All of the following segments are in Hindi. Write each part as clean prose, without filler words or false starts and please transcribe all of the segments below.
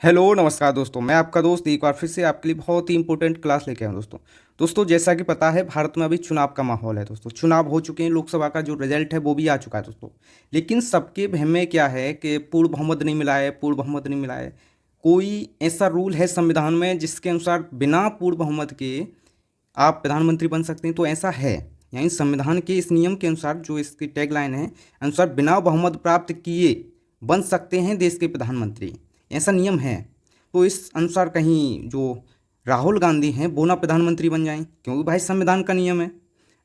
हेलो नमस्कार दोस्तों, मैं आपका दोस्त एक बार फिर से आपके लिए बहुत ही इंपॉर्टेंट क्लास लेके आया हूँ दोस्तों जैसा कि पता है भारत में अभी चुनाव का माहौल है दोस्तों। चुनाव हो चुके हैं, लोकसभा का जो रिजल्ट है वो भी आ चुका है दोस्तों। लेकिन सबके वहम में क्या है कि पूर्ण बहुमत नहीं मिला है, पूर्ण बहुमत नहीं मिला है। कोई ऐसा रूल है संविधान में जिसके अनुसार बिना पूर्ण बहुमत के आप प्रधानमंत्री बन सकते हैं, तो ऐसा है। यानी संविधान के इस नियम के अनुसार, जो इसकी टैगलाइन है अनुसार, बिना बहुमत प्राप्त किए बन सकते हैं देश के प्रधानमंत्री, ऐसा नियम है। तो इस अनुसार कहीं जो राहुल गांधी हैं वो ना प्रधानमंत्री बन जाएं, क्योंकि भाई संविधान का नियम है।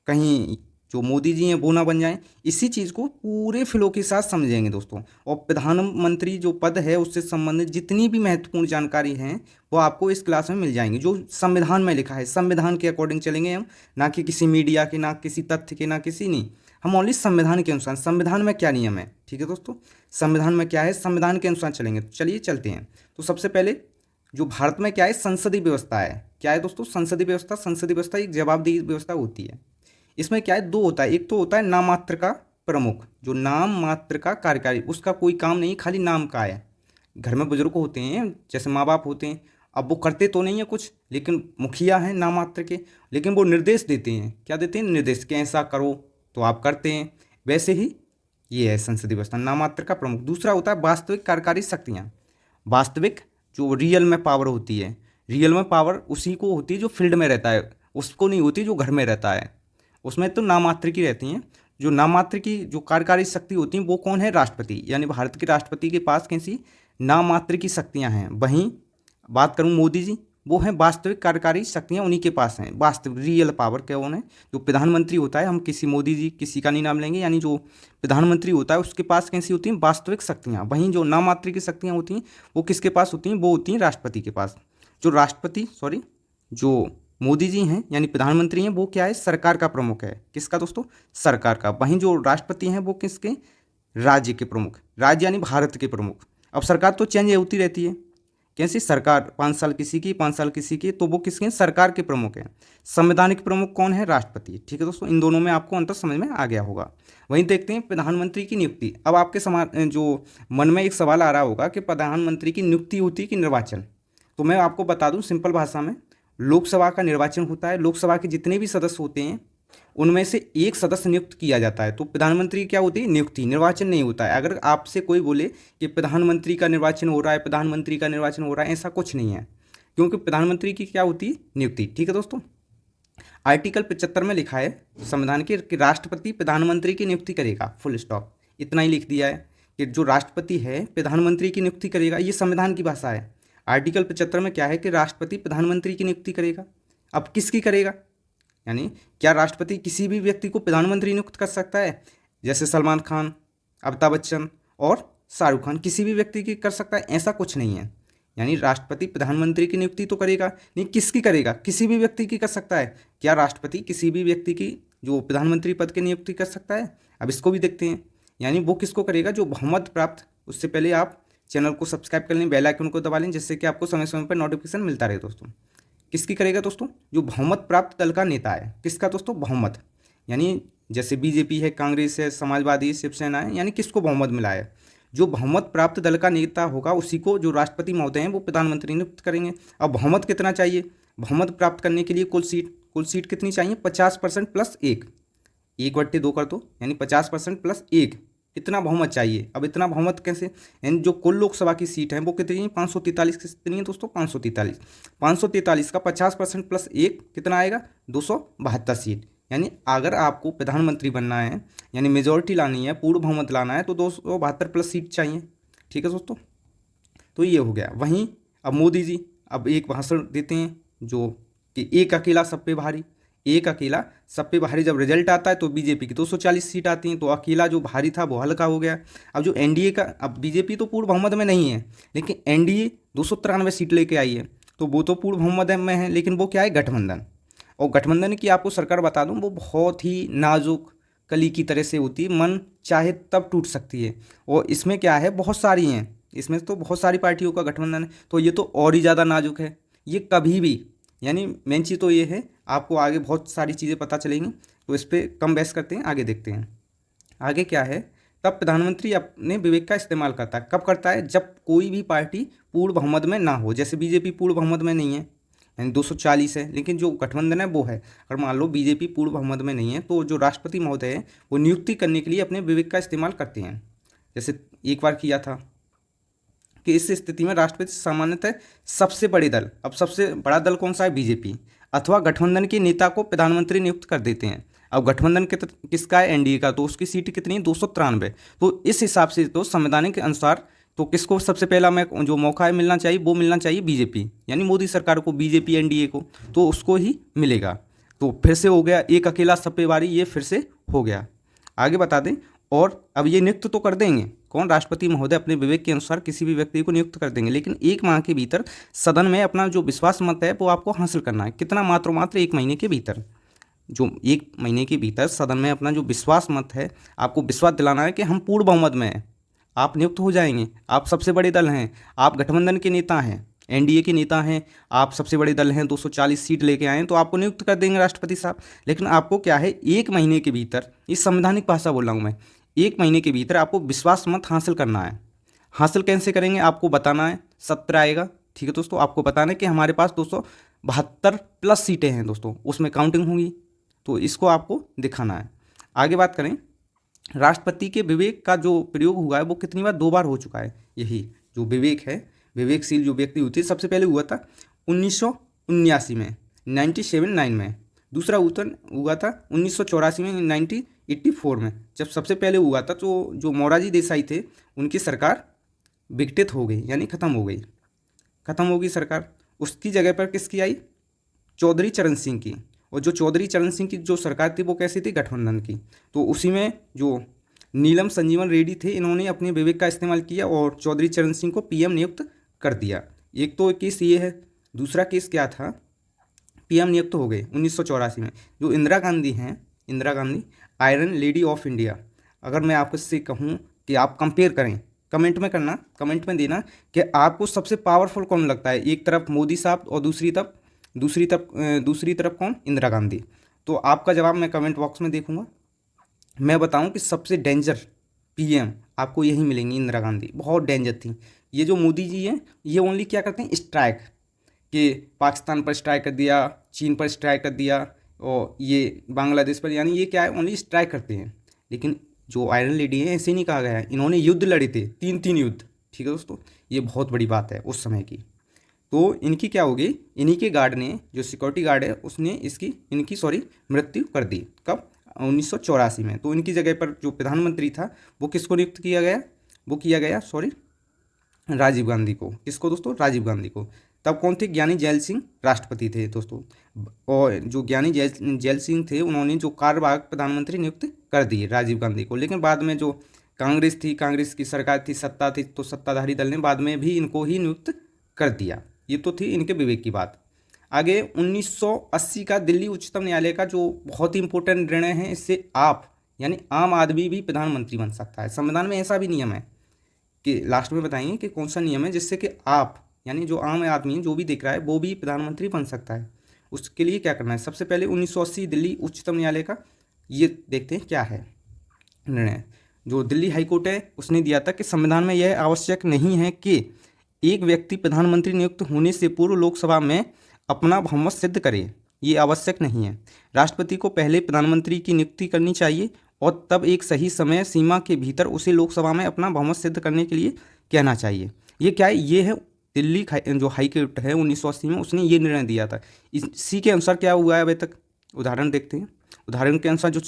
कहीं जो मोदी जी हैं वो ना बन जाएं। इसी चीज़ को पूरे फ्लो के साथ समझेंगे दोस्तों। और प्रधानमंत्री जो पद है उससे संबंधित जितनी भी महत्वपूर्ण जानकारी हैं वो आपको इस क्लास में मिल जाएंगी, जो संविधान में लिखा है। संविधान के अकॉर्डिंग चलेंगे हम, ना कि किसी मीडिया के, ना किसी तथ्य के, ना किसी नहीं। हम ओनली संविधान के अनुसार, संविधान में क्या नियम है, ठीक है दोस्तों, संविधान में क्या है, संविधान के अनुसार चलेंगे। तो चलिए चलते हैं। तो सबसे पहले जो भारत में क्या है, संसदीय व्यवस्था है। क्या है दोस्तों, संसदीय व्यवस्था। संसदीय व्यवस्था एक जवाबदेही व्यवस्था होती है। इसमें क्या है, दो होता है। एक तो होता है नाम मात्र का प्रमुख, जो नाम मात्र का कार्यकारी, उसका कोई काम नहीं, खाली नाम का है। घर में बुजुर्ग होते हैं, जैसे माँ बाप होते हैं, अब वो करते तो नहीं है कुछ, लेकिन मुखिया हैं नाम मात्र के, लेकिन वो निर्देश देते हैं। क्या देते हैं, निर्देश, कि ऐसा करो तो आप करते हैं। वैसे ही ये है संसदीय व्यवस्था, नाम मात्र का प्रमुख। दूसरा होता है वास्तविक कार्यकारी शक्तियाँ। वास्तविक जो रियल में पावर होती है, रियल में पावर उसी को होती है जो फील्ड में रहता है, उसको नहीं होती जो घर में रहता है। उसमें तो नाम मात्र की रहती हैं। जो नाम मात्र की जो कार्यकारी शक्ति होती हैं वो कौन है, राष्ट्रपति। यानी भारत के राष्ट्रपति के पास कैसी नाम मात्र की शक्तियां हैं। वहीं बात करूं मोदी जी, वो हैं वास्तविक कार्यकारी शक्तियां, उन्हीं के पास हैं। वास्तविक रियल पावर क्या है, जो प्रधानमंत्री होता है, हम किसी मोदी जी किसी का नहीं नाम लेंगे, यानी जो प्रधानमंत्री होता है उसके पास कैसी होती हैं, वास्तविक शक्तियाँ। वहीं जो नाम मात्र की शक्तियाँ होती हैं वो किसके पास होती हैं, वो होती हैं राष्ट्रपति के पास। जो राष्ट्रपति, सॉरी, जो मोदी जी हैं यानी प्रधानमंत्री हैं, वो क्या है, सरकार का प्रमुख है। किसका दोस्तों, सरकार का। वहीं जो राष्ट्रपति हैं वो किसके, राज्य के प्रमुख। राज्य यानी भारत के प्रमुख। अब सरकार तो चेंज होती रहती है, कैसी सरकार, 5 साल किसी की, 5 साल किसी की, तो वो किसके हैं, सरकार के प्रमुख हैं। संवैधानिक प्रमुख कौन है, राष्ट्रपति। ठीक है दोस्तों, इन दोनों में आपको अंतर समझ में आ गया होगा। वहीं देखते हैं प्रधानमंत्री की नियुक्ति। अब आपके समाज जो मन में एक सवाल आ रहा होगा कि प्रधानमंत्री की नियुक्ति होती है कि निर्वाचन। तो मैं आपको बता दूं सिंपल भाषा में, लोकसभा का निर्वाचन होता है। लोकसभा के जितने भी सदस्य होते हैं उनमें से एक सदस्य नियुक्त किया जाता है। तो प्रधानमंत्री क्या होती है, नियुक्ति, निर्वाचन नहीं होता है। अगर आपसे कोई बोले कि प्रधानमंत्री का निर्वाचन हो रहा है, प्रधानमंत्री का निर्वाचन हो रहा है, ऐसा कुछ नहीं है, क्योंकि प्रधानमंत्री की क्या होती है, नियुक्ति। ठीक है दोस्तों, आर्टिकल 75 में लिखा है संविधान के कि राष्ट्रपति प्रधानमंत्री की नियुक्ति करेगा, फुल स्टॉप। इतना ही लिख दिया है कि जो राष्ट्रपति है प्रधानमंत्री की नियुक्ति करेगा। ये संविधान की भाषा है। आर्टिकल 75 में क्या है कि राष्ट्रपति प्रधानमंत्री की नियुक्ति करेगा। अब किसकी करेगा, यानी क्या राष्ट्रपति किसी भी व्यक्ति को प्रधानमंत्री नियुक्त कर सकता है, जैसे सलमान खान, अमिताभ बच्चन और शाहरुख खान, किसी भी व्यक्ति की कर सकता है, ऐसा कुछ नहीं है। यानी राष्ट्रपति प्रधानमंत्री की नियुक्ति तो करेगा नहीं, किसकी करेगा, किसी भी व्यक्ति की कर सकता है। क्या राष्ट्रपति किसी भी व्यक्ति की जो प्रधानमंत्री पद की नियुक्ति कर सकता है, अब इसको भी देखते हैं। यानी वो किसको करेगा, जो बहुमत प्राप्त। उससे पहले आप चैनल को सब्सक्राइब कर लें, बेल आइकन को दबा लें, जिससे कि आपको समय समय पर नोटिफिकेशन मिलता रहे दोस्तों। किसकी करेगा दोस्तों, जो बहुमत प्राप्त दल का नेता है। किसका दोस्तों, बहुमत, यानी जैसे बीजेपी है, कांग्रेस है, समाजवादी, शिवसेना है, यानी किसको बहुमत मिला है। जो बहुमत प्राप्त दल का नेता होगा उसी को जो राष्ट्रपति महोदय हैं वो प्रधानमंत्री नियुक्त करेंगे। अब बहुमत कितना चाहिए, बहुमत प्राप्त करने के लिए कुल सीट कितनी चाहिए, 50% प्लस 1/2 कर दो, यानी 50% प्लस 1, इतना बहुमत चाहिए। अब इतना बहुमत कैसे, यानी जो कुल लोकसभा की सीट है वो कितनी है, 543 कितनी है दोस्तों, 543। 543 का 50% प्लस 1 कितना आएगा, 272 सीट। यानी अगर आपको प्रधानमंत्री बनना है, यानी मेजोरिटी लानी है, पूर्ण बहुमत लाना है, तो 272 प्लस सीट चाहिए। ठीक है दोस्तों, तो ये हो गया। वहीं अब मोदी जी अब एक भाषण देते हैं जो कि एक अकेला सब पे भारी। एक अकेला सब पे भारी, जब रिजल्ट आता है तो बीजेपी की 240 सीट आती हैं, तो अकेला जो भारी था वो हल्का हो गया। अब जो एनडीए का, अब बीजेपी तो पूर्ण बहुमत में नहीं है, लेकिन एनडीए 293 सीट लेके आई है, तो वो तो पूर्ण बहुमत में है, लेकिन वो क्या है, गठबंधन। और गठबंधन की आपको सरकार बता दूं, वो बहुत ही नाजुक कली की तरह से होती है, मन चाहे तब टूट सकती है। और इसमें क्या है, बहुत सारी हैं, इसमें तो बहुत सारी पार्टियों का गठबंधन है, तो ये तो और ही ज़्यादा नाजुक है। ये कभी भी, यानी मेन चीज़ तो ये है, आपको आगे बहुत सारी चीज़ें पता चलेंगी, तो इस पर कम बहस करते हैं, आगे देखते हैं। आगे क्या है, तब प्रधानमंत्री अपने विवेक का इस्तेमाल करता है। कब करता है? जब कोई भी पार्टी पूर्ण बहुमत में ना हो। जैसे बीजेपी पूर्ण बहुमत में नहीं है, यानी 240 है, लेकिन जो गठबंधन है वो है। अगर मान लो बीजेपी पूर्ण बहुमत में नहीं है तो जो राष्ट्रपति महोदय है वो नियुक्ति करने के लिए अपने विवेक का इस्तेमाल करते हैं। जैसे एक बार किया था कि इस स्थिति में राष्ट्रपति सामान्यतः सबसे बड़े दल, अब सबसे बड़ा दल कौन सा है? बीजेपी, अथवा गठबंधन के नेता को प्रधानमंत्री नियुक्त कर देते हैं। अब गठबंधन किसका है? एनडीए का। तो उसकी सीट कितनी है? 293। तो इस हिसाब से तो संवैधानिक के अनुसार तो किसको सबसे पहला मैं जो मौका है मिलना चाहिए वो मिलना चाहिए बीजेपी, यानी मोदी सरकार को, बीजेपी एनडीए को, तो उसको ही मिलेगा। तो फिर से हो गया एक अकेला सप्पे बारी, ये फिर से हो गया। आगे बता दें, और अब ये नियुक्त तो कर देंगे कौन? राष्ट्रपति महोदय अपने विवेक के अनुसार किसी भी व्यक्ति को नियुक्त कर देंगे, लेकिन 1 माह के भीतर सदन में अपना जो विश्वास मत है वो आपको हासिल करना है। कितना? मात्र 1 महीने के भीतर। जो 1 महीने के भीतर सदन में अपना जो विश्वास मत है, आपको विश्वास दिलाना है कि हम पूर्ण बहुमत में हैं, आप नियुक्त हो जाएंगे। आप सबसे बड़े दल हैं, आप गठबंधन के नेता हैं, एनडीए के नेता हैं, आप सबसे बड़े दल हैं, 240 सीट लेके आए हैं, तो आपको नियुक्त कर देंगे राष्ट्रपति साहब। लेकिन आपको क्या है? 1 महीने के भीतर, इस संवैधानिक भाषा बोल रहा हूँ मैं, 1 महीने के भीतर आपको विश्वास मत हासिल करना है। हासिल कैसे करेंगे? आपको बताना है, सत्र आएगा, ठीक है दोस्तों, आपको बताना है कि हमारे पास 272 प्लस सीटें हैं दोस्तों, उसमें काउंटिंग होगी, तो इसको आपको दिखाना है। आगे बात करें, राष्ट्रपति के विवेक का जो प्रयोग हुआ है वो कितनी बार? 2 बार हो चुका है। यही जो विवेक है, विवेकशील जो व्यक्ति होती है, सबसे पहले हुआ था 1979 में, 1979 में। दूसरा हुआ था 1984 में, 1984 में। जब सबसे पहले हुआ था तो जो मोरारजी देसाई थे उनकी सरकार विघटित हो गई, यानी ख़त्म हो गई सरकार। उसकी जगह पर किसकी आई? चौधरी चरण सिंह की। और जो चौधरी चरण सिंह की जो सरकार थी वो कैसी थी? गठबंधन की। तो उसी में जो नीलम संजीवन रेड्डी थे, इन्होंने अपने विवेक का इस्तेमाल किया और चौधरी चरण सिंह को पीएम नियुक्त कर दिया। एक तो केस ये है। दूसरा केस क्या था? पीएम नियुक्त हो गए 1984 में। जो इंदिरा गांधी हैं, Indira Gandhi iron lady of India, अगर मैं आपसे कहूँ कि आप कंपेयर करें, कमेंट में करना, कमेंट में देना कि आपको सबसे पावरफुल कौन लगता है। एक तरफ मोदी साहब और दूसरी तरफ कौन? इंदिरा गांधी। तो आपका जवाब मैं कमेंट बॉक्स में देखूंगा। मैं बताऊं कि सबसे डेंजर पीएम आपको यही मिलेंगी, इंदिरा गांधी बहुत डेंजर थी। ये जो मोदी जी हैं, ये ओनली क्या करते हैं? स्ट्राइक, कि पाकिस्तान पर स्ट्राइक कर दिया, चीन पर स्ट्राइक कर दिया, और ये बांग्लादेश पर, यानी ये क्या है? ओनली स्ट्राइक करते हैं। लेकिन जो आयरन लेडी है ऐसे नहीं कहा गया है, इन्होंने युद्ध लड़े थे, 3 युद्ध, ठीक है दोस्तों, ये बहुत बड़ी बात है उस समय की। तो इनकी क्या होगी? इन्हीं के गार्ड ने, जो सिक्योरिटी गार्ड है, उसने इनकी मृत्यु कर दी। कब? 1984 में। तो इनकी जगह पर जो प्रधानमंत्री था वो किसको नियुक्त किया गया? राजीव गांधी को। किसको दोस्तों? राजीव गांधी को। तब कौन थे? ज्ञानी जैल सिंह राष्ट्रपति थे दोस्तों। और जो ज्ञानी जैल सिंह थे, उन्होंने जो कार्यवाहक प्रधानमंत्री नियुक्त कर दिए राजीव गांधी को। लेकिन बाद में जो कांग्रेस की सरकार थी, सत्ता थी, तो सत्ताधारी दल ने बाद में भी इनको ही नियुक्त कर दिया। ये तो थी इनके विवेक की बात। आगे 1980 का दिल्ली उच्चतम न्यायालय का जो बहुत ही इंपॉर्टेंट निर्णय है, इससे आप यानी आम आदमी भी प्रधानमंत्री बन सकता है। संविधान में ऐसा भी नियम है कि लास्ट में बताएंगे कि कौन सा नियम है जिससे कि आप यानी जो आम आदमी है, जो भी देख रहा है, वो भी प्रधानमंत्री बन सकता है। उसके लिए क्या करना है? सबसे पहले 1980 दिल्ली उच्चतम न्यायालय का ये देखते हैं क्या है निर्णय। जो दिल्ली हाईकोर्ट है उसने दिया था कि संविधान में यह आवश्यक नहीं है कि एक व्यक्ति प्रधानमंत्री नियुक्त होने से पूर्व लोकसभा में अपना बहुमत सिद्ध करे। ये आवश्यक नहीं है। राष्ट्रपति को पहले प्रधानमंत्री की नियुक्ति करनी चाहिए और तब एक सही समय सीमा के भीतर उसे लोकसभा में अपना बहुमत सिद्ध करने के लिए कहना चाहिए। ये क्या है? ये है दिल्ली जो हाई कोर्ट है 1980 में, उसने ये निर्णय दिया था। इसी के अनुसार क्या हुआ है अभी तक? उदाहरण देखते हैं। उदाहरण के अनुसार जो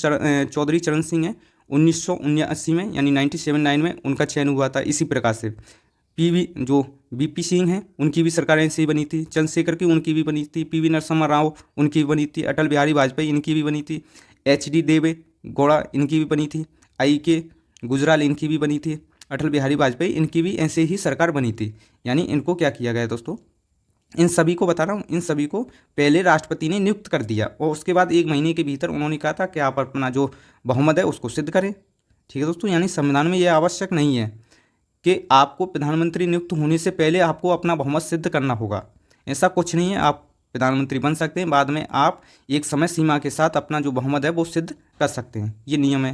चौधरी चरण सिंह है 1979 में यानी 1979 में उनका चयन हुआ था। इसी प्रकार से बीपी सिंह हैं, उनकी भी सरकार ऐसे ही बनी थी। चंद्रशेखर की उनकी भी बनी थी। पीवी नरसिम्हा राव उनकी भी बनी थी। अटल बिहारी वाजपेयी इनकी भी बनी थी। एचडी देवे गौड़ा इनकी भी बनी थी। आई.के. गुजराल इनकी भी बनी थी। अटल बिहारी वाजपेयी इनकी भी ऐसे ही सरकार बनी थी। यानी इनको क्या किया गया दोस्तों? इन सभी को बता रहा हूँ, इन सभी को पहले राष्ट्रपति ने नियुक्त कर दिया और उसके बाद 1 महीने के भीतर उन्होंने कहा था कि आप अपना जो बहुमत है उसको सिद्ध करें। ठीक है दोस्तों, यानी संविधान में यह आवश्यक नहीं है कि आपको प्रधानमंत्री नियुक्त होने से पहले आपको अपना बहुमत सिद्ध करना होगा। ऐसा कुछ नहीं है। आप प्रधानमंत्री बन सकते हैं, बाद में आप एक समय सीमा के साथ अपना जो बहुमत है वो सिद्ध कर सकते हैं। ये नियम है।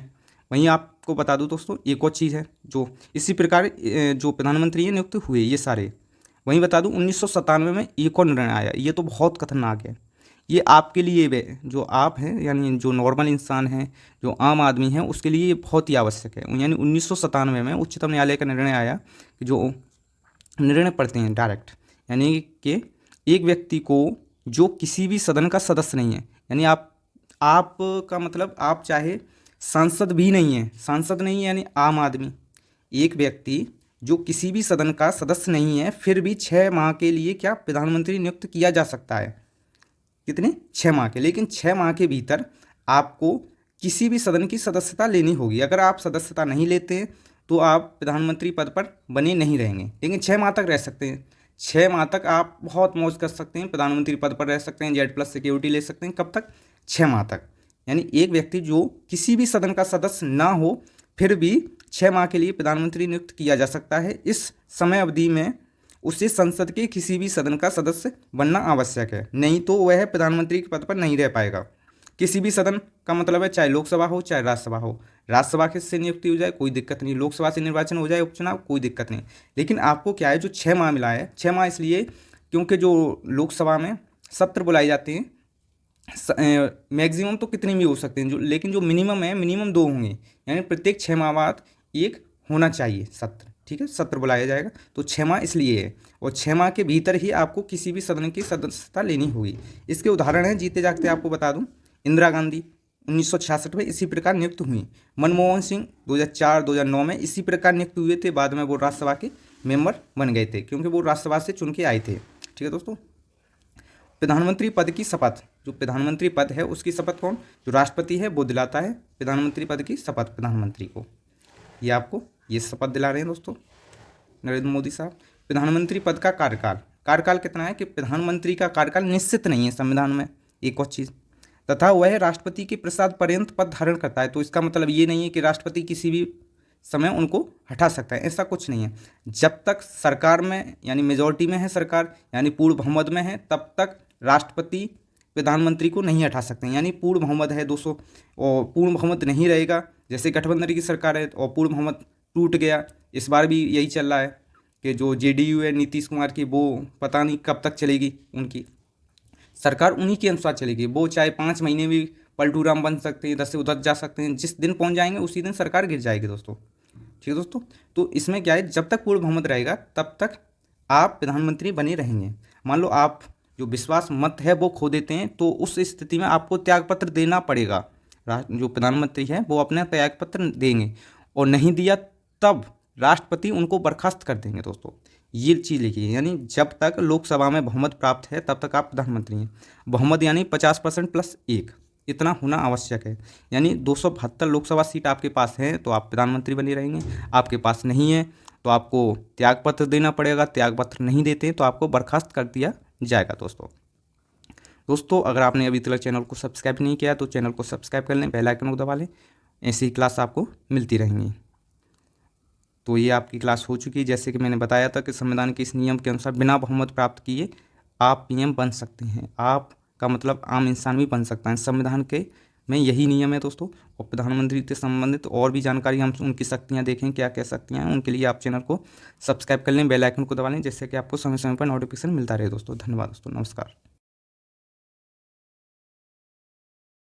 वहीं आप आपको बता दूं दोस्तों, एक और चीज़ है जो इसी प्रकार जो प्रधानमंत्री है नियुक्त हुए ये सारे, वहीं बता दूं 1997 में एक और निर्णय आया, ये तो बहुत खतरनाक है। ये आपके लिए जो आप हैं यानी जो नॉर्मल इंसान हैं, जो आम आदमी है, उसके लिए ये बहुत ही आवश्यक है। यानी 1997 में उच्चतम न्यायालय का निर्णय आया कि जो निर्णय पढ़ते हैं डायरेक्ट, यानी कि एक व्यक्ति को जो किसी भी सदन का सदस्य नहीं है, यानी आप का मतलब आप चाहे सांसद भी नहीं है, सांसद नहीं है यानी आम आदमी, एक व्यक्ति जो किसी भी सदन का सदस्य नहीं है फिर भी 6 माह के लिए क्या प्रधानमंत्री नियुक्त किया जा सकता है। कितने? 6 माह के। लेकिन 6 माह के भीतर आपको किसी भी सदन की सदस्यता लेनी होगी। अगर आप सदस्यता नहीं लेते हैं तो आप प्रधानमंत्री पद पर बने नहीं रहेंगे, लेकिन 6 माह तक रह सकते हैं। 6 माह तक आप बहुत मौज कर सकते हैं, प्रधानमंत्री पद पर रह सकते हैं, Z+ सिक्योरिटी ले सकते हैं। कब तक? 6 माह तक। यानी एक व्यक्ति जो किसी भी सदन का सदस्य ना हो फिर भी 6 माह के लिए प्रधानमंत्री नियुक्त किया जा सकता है। इस समय अवधि में उसे संसद के किसी भी सदन का सदस्य बनना आवश्यक है, नहीं तो वह प्रधानमंत्री के पद पर नहीं रह पाएगा। किसी भी सदन का मतलब है चाहे लोकसभा हो चाहे राज्यसभा हो। राज्यसभा के से नियुक्ति हो जाए कोई दिक्कत नहीं, लोकसभा से निर्वाचन हो जाए उपचुनाव कोई दिक्कत नहीं। लेकिन आपको क्या है जो 6 माह मिला है, 6 माह इसलिए क्योंकि जो लोकसभा में सत्र बुलाए जाते हैं मैक्सिमम तो कितने भी हो सकते हैं, लेकिन जो मिनिमम है मिनिमम 2 होंगे, यानी प्रत्येक 6 माह बाद एक होना चाहिए सत्र। ठीक है, सत्र बुलाया जाएगा, तो 6 माह इसलिए है। और 6 माह के भीतर ही आपको किसी भी सदन की सदस्यता लेनी होगी। इसके उदाहरण हैं, जीते जागते आपको बता दूं, इंदिरा गांधी 1966 में इसी प्रकार नियुक्त हुई। मनमोहन सिंह 2004-2009 में इसी प्रकार नियुक्त हुए थे। बाद में वो राज्यसभा के मेंबर बन गए थे क्योंकि वो राज्यसभा से चुन के आए थे। ठीक है दोस्तों, प्रधानमंत्री पद की शपथ, जो प्रधानमंत्री पद है उसकी शपथ कौन? जो राष्ट्रपति है वो दिलाता है प्रधानमंत्री पद की शपथ प्रधानमंत्री को। ये आपको ये शपथ दिला रहे हैं दोस्तों नरेंद्र मोदी साहब। प्रधानमंत्री पद का कार्यकाल कितना है कि प्रधानमंत्री का कार्यकाल निश्चित नहीं है संविधान में, एक और चीज़, तथा वह राष्ट्रपति के प्रसाद पर्यंत पद धारण करता है। तो इसका मतलब ये नहीं है कि राष्ट्रपति किसी भी समय उनको हटा सकता है, ऐसा कुछ नहीं है। जब तक सरकार में यानी मेजॉरिटी में है सरकार, यानी पूर्ण बहुमत में है, तब तक राष्ट्रपति प्रधानमंत्री को नहीं हटा सकते हैं। यानी पूर्ण बहुमत है 200 और पूर्ण बहुमत नहीं रहेगा, जैसे गठबंधन की सरकार है और पूर्ण बहुमत टूट गया। इस बार भी यही चल रहा है कि जो JDU है नीतीश कुमार की, वो पता नहीं कब तक चलेगी, उनकी सरकार उन्हीं के अनुसार चलेगी। वो चाहे 5 महीने भी पलटू राम बन सकते हैं, इधर से उधर जा सकते हैं, जिस दिन पहुंच जाएंगे उसी दिन सरकार गिर जाएगी दोस्तों। ठीक है दोस्तों, तो इसमें क्या है, जब तक पूर्ण बहुमत रहेगा तब तक आप प्रधानमंत्री बने रहेंगे। मान लो आप जो विश्वास मत है वो खो देते हैं तो उस स्थिति में आपको त्यागपत्र देना पड़ेगा। जो प्रधानमंत्री है वो अपना त्यागपत्र देंगे, और नहीं दिया तब राष्ट्रपति उनको बर्खास्त कर देंगे दोस्तों। ये चीज़ लिखिए, यानी जब तक लोकसभा में बहुमत प्राप्त है तब तक आप प्रधानमंत्री हैं। बहुमत यानी 50% + 1 इतना होना आवश्यक है। यानी 272 लोकसभा सीट आपके पास है तो आप प्रधानमंत्री बने रहेंगे। आपके पास नहीं है तो आपको त्यागपत्र देना पड़ेगा। त्यागपत्र नहीं देते तो आपको बर्खास्त कर दिया जाएगा दोस्तों अगर आपने अभी तक चैनल को सब्सक्राइब नहीं किया तो चैनल को सब्सक्राइब कर लें, बेल आइकन को दबा लें, ऐसी क्लास आपको मिलती रहेंगी। तो ये आपकी क्लास हो चुकी है। जैसे कि मैंने बताया था कि संविधान के इस नियम के अनुसार बिना बहुमत प्राप्त किए आप PM बन सकते हैं। आप का मतलब आम इंसान भी बन सकता है। संविधान के में यही नियम है दोस्तों। और प्रधानमंत्री से संबंधित और भी जानकारी, हम उनकी शक्तियाँ देखें क्या क्या शक्तियाँ हैं, उनके लिए आप चैनल को सब्सक्राइब कर लें, बेल आइकन को दबा लें, जिससे कि आपको समय समय पर नोटिफिकेशन मिलता रहे दोस्तों। धन्यवाद दोस्तों, नमस्कार।